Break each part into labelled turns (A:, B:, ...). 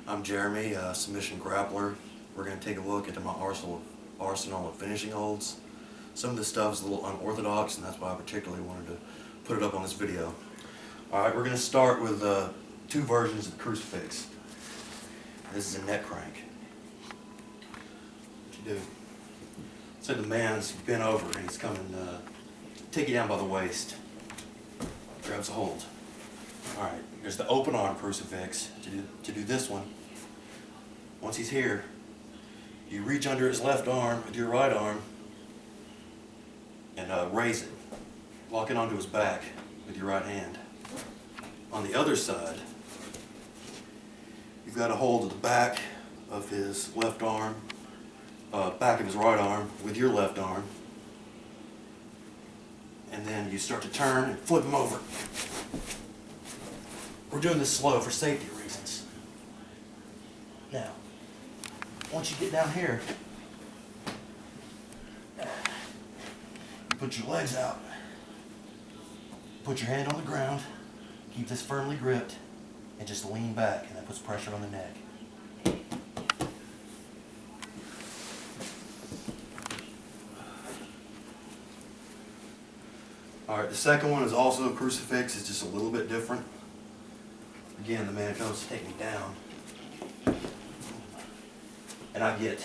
A: I'm Jeremy, submission grappler. We're going to take a look into my arsenal of finishing holds. Some of this stuff is a little unorthodox, and that's why I particularly wanted to put it up on this video. Alright, we're going to start with two versions of the crucifix. This is a neck crank. What you do? So the man's bent over and he's coming to take you down by the waist. Grabs a hold. Alright, here's the open arm crucifix. To do this one, once he's here, you reach under his left arm with your right arm and raise it. Lock it onto his back with your right hand. On the other side, you've got a hold of the back of his left arm, back of his right arm with your left arm, and then you start to turn and flip him over. We're doing this slow for safety reasons. Now, once you get down here, you put your legs out, put your hand on the ground, keep this firmly gripped, and just lean back, and that puts pressure on the neck. Alright, the second one is also a crucifix. It's just a little bit different. Again, the man comes to take me down, and I get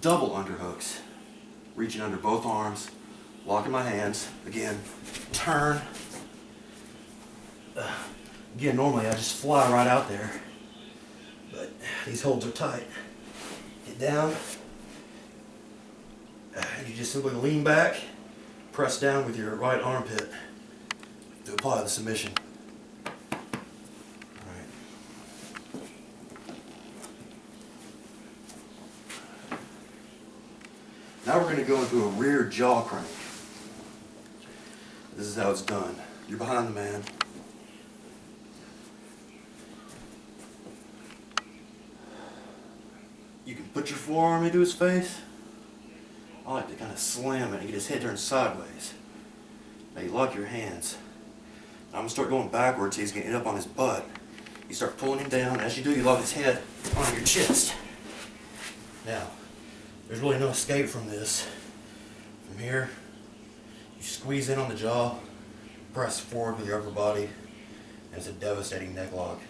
A: double underhooks, reaching under both arms, locking my hands, again, turn. Again, normally I just fly right out there, but these holds are tight. Get down, you just simply lean back, press down with your right armpit to apply the submission. Now we're going to go into a rear jaw crank. This is how it's done. You're behind the man. You can put your forearm into his face. I like to kind of slam it and get his head turned sideways. Now you lock your hands. Now I'm going to start going backwards so he's going to end up on his butt. You start pulling him down. As you do, you lock his head on your chest. Now, there's really no escape from this. From here, you squeeze in on the jaw, press forward with your upper body, and it's a devastating neck lock.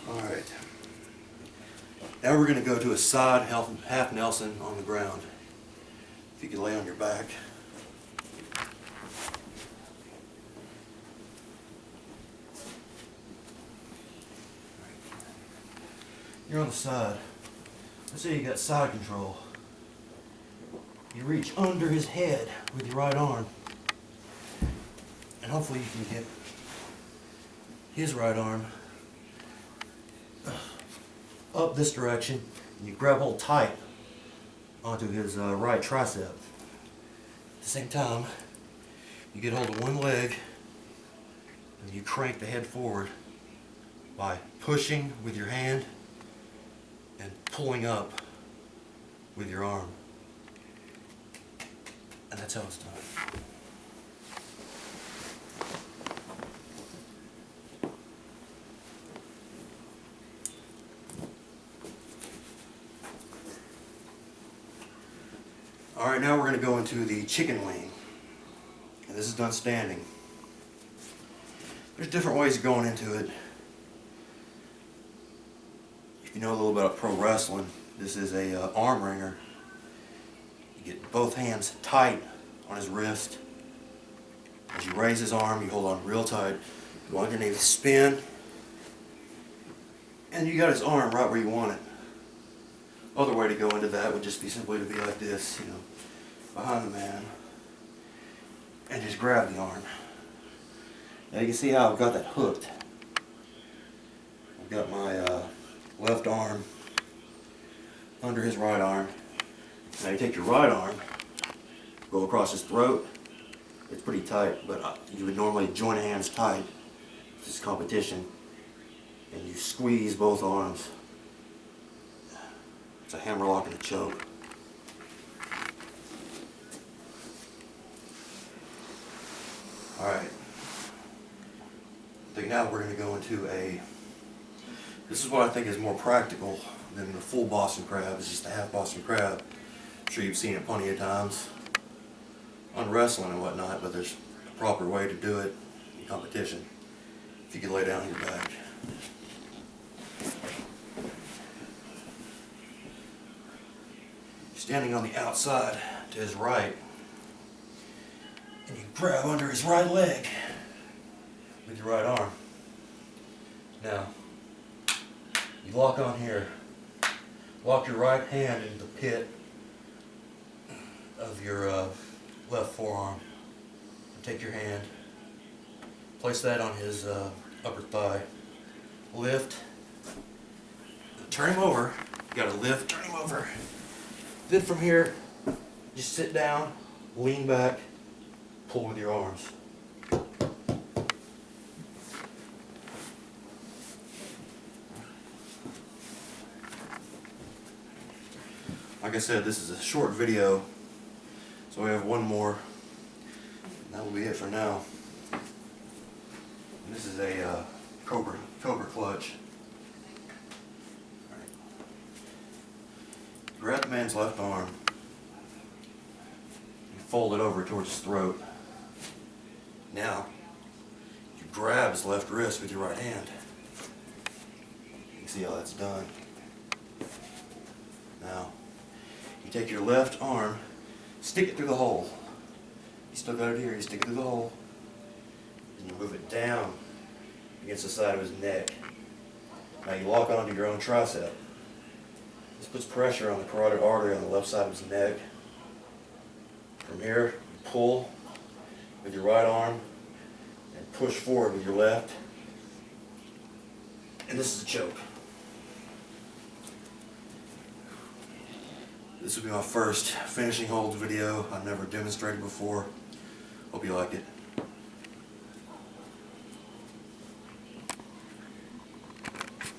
A: Alright. Now we're going to go to a side half Nelson on the ground. If you could lay on your back. You're on the side. Let's say you got side control. You reach under his head with your right arm, and hopefully you can get his right arm up this direction, and you grab hold tight onto his right tricep. At the same time, you get hold of one leg, and you crank the head forward by pushing with your hand and pulling up with your arm. And that's how it's done. Alright, now we're going to go into the chicken wing. And this is done standing. There's different ways of going into it. If you know a little bit about pro wrestling, this is a arm wringer. You get both hands tight on his wrist. As you raise his arm, you hold on real tight. Go underneath, spin, and you got his arm right where you want it. Other way to go into that would just be simply to be like this, you know, behind the man, and just grab the arm. Now you can see how I've got that hooked. I've got my left arm under his right arm. Now you take your right arm, go across his throat. It's pretty tight, but you would normally join hands tight. This is competition. And you squeeze both arms. It's a hammerlock and a choke. Alright. I think now we're going to go into this is what I think is more practical than the full Boston crab. It's just a half Boston crab. I'm sure you've seen it plenty of times on wrestling and whatnot, but there's a proper way to do it in competition. If you could lay down on your back. Standing on the outside to his right, and you grab under his right leg with your right arm. Now, you lock on here. Lock your right hand into the pit of your left forearm. And take your hand, place that on his upper thigh. Lift. Turn him over. You gotta lift, turn him over. Then from here, just sit down, lean back, pull with your arms. Like I said, this is a short video, so we have one more. That will be it for now. And this is a cobra clutch. All right. Grab the man's left arm and fold it over towards his throat. Now, you grab his left wrist with your right hand. You can see how that's done. Now, you take your left arm, stick it through the hole. You still got it here, you stick it through the hole. And you move it down against the side of his neck. Now you lock onto your own tricep. This puts pressure on the carotid artery on the left side of his neck. From here, you pull with your right arm and push forward with your left. And this is a choke. This will be my first finishing holds video. I've never demonstrated before. Hope you like it.